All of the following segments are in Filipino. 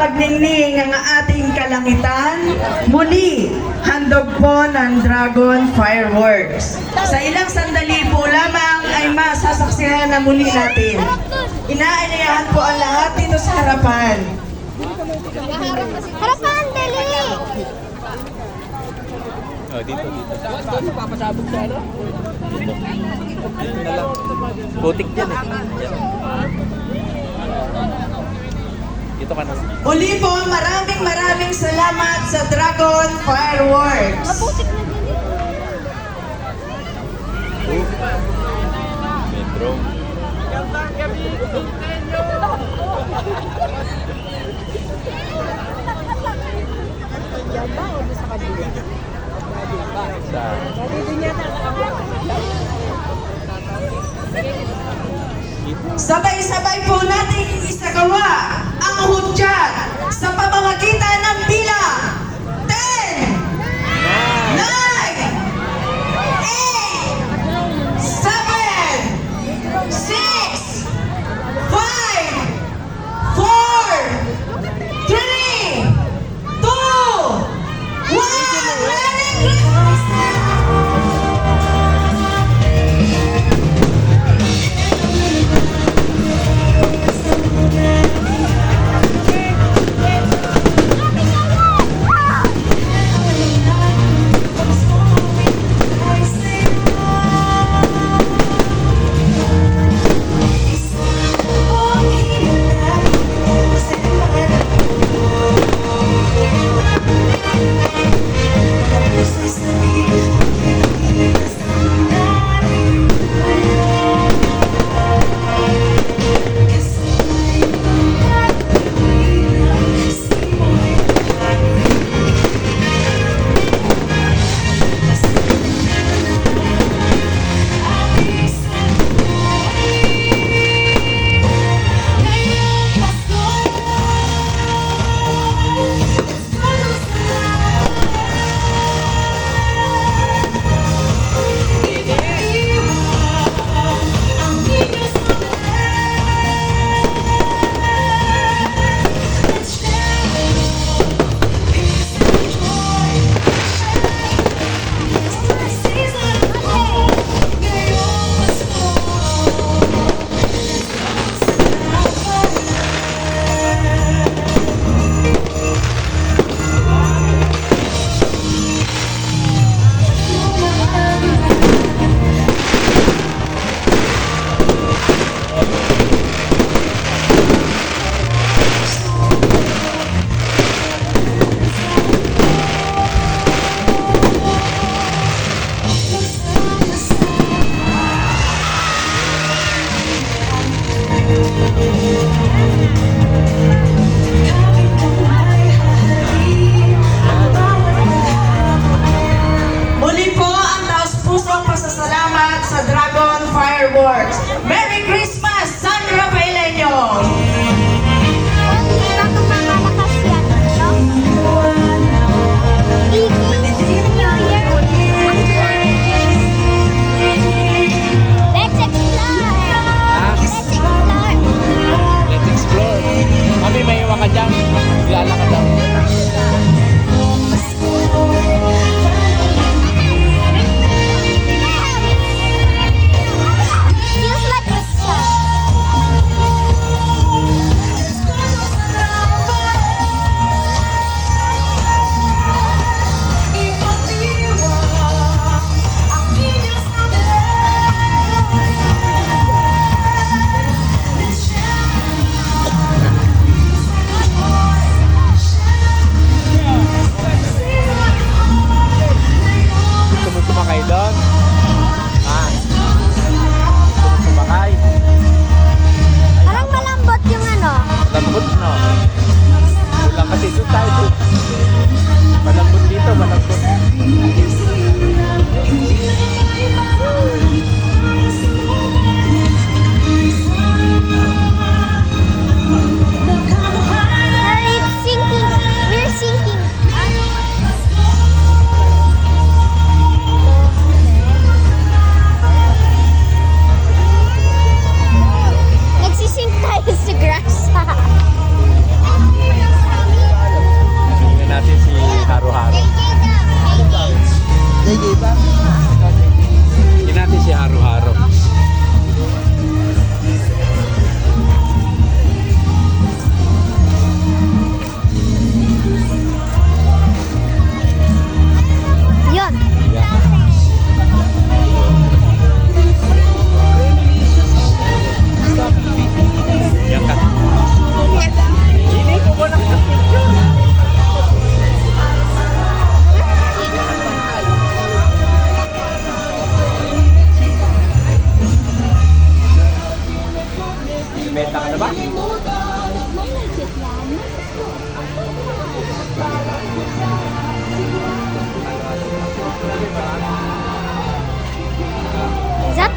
magningning ang ating kalangitan, muli handog po ng Dragon Fireworks. Sa ilang sandali po lamang ay masasaksihan na muli natin. Inaanyayahan po ang lahat dito sa harapan. Harapan, dali! Oh, dito. Papasabog sa ano? Dito. Dito na lang. Putik dyan eh. Dito ka na. Muli po, maraming salamat sa Dragon Fireworks. Maputik na din. Metro. Sabay-sabay po natin isagawa ang hudyat sa pamamagitan ng bilang 10, 9, 8, 7, 6, 5, 4, 3, 2, 1. Merry Christmas!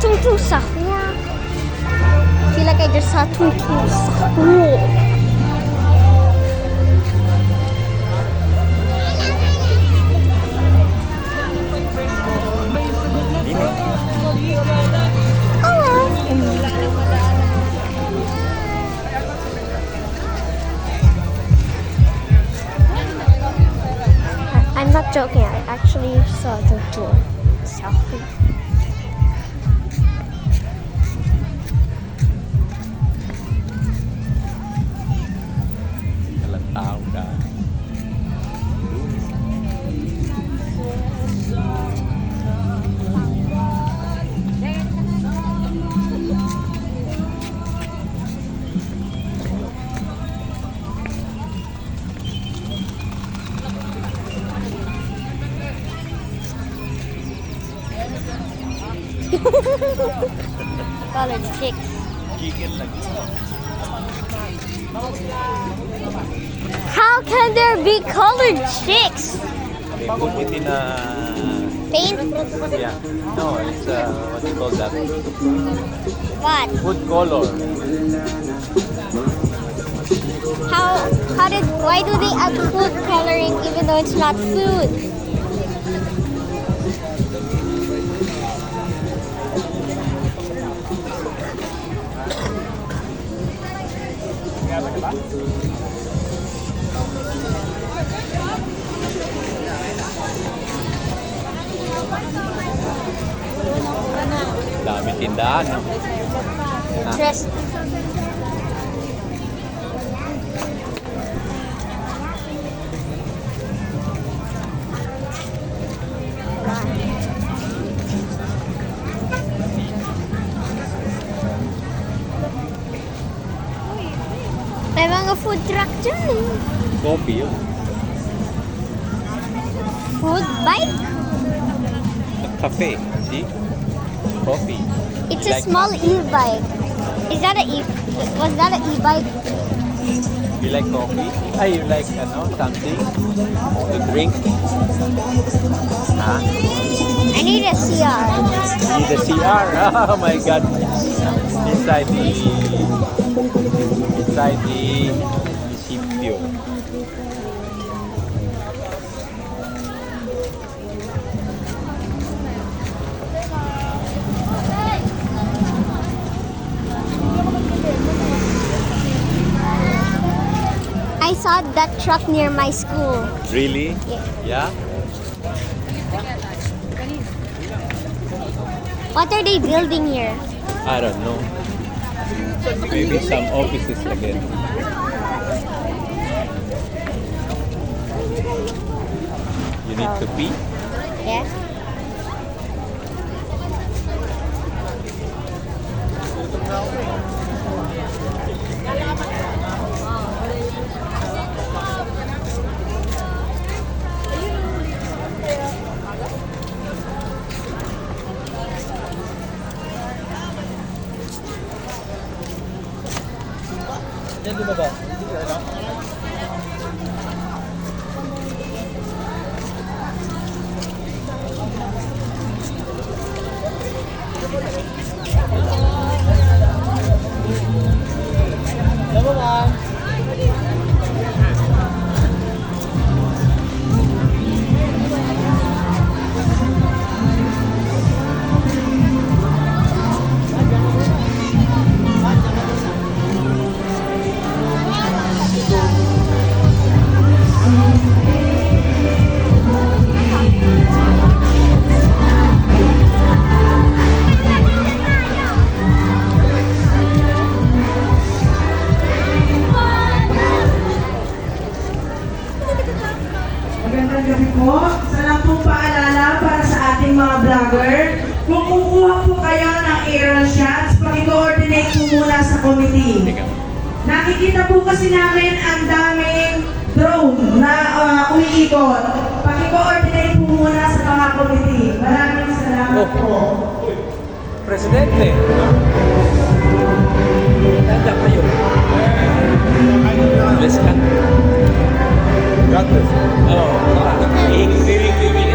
tung tung sahur. I feel like I just saw tung tung sahur. I'm not joking. I actually saw tung tung sahur. Walang tao ka. Colored chicks. Chicken lagi. How can there be colored chicks? They put it in a... Paint? Yeah. No, it's what do you call that? What? Food color. Why do they add food coloring even though it's not food? Dami tindahan, no? Dress. May mga food truck dyan eh. Coffee yun. Food bike? Cafe. See? Coffee. It's a small e-bike. Is that was that an e-bike? You like coffee? Ah, you like something to drink? Huh? I need a CR. You need a CR? Oh my God! Inside the municipio. I saw that truck near my school. Really? Yeah. Yeah? What are they building here? I don't know. Maybe some offices again. You need to pee? Yes. Magandang gabi po. Isa lang pong paalala para sa ating mga vlogger. Kung kukuha po kayo ng aerial shots, paki-coordinate po muna sa committee. Nakikita po kasi namin ang daming drone na umiikot. Paki-coordinate po muna sa mga committee. Maraming salamat po. Presidente! Tanda kayo. Let's cut. Got this. Oh, very, very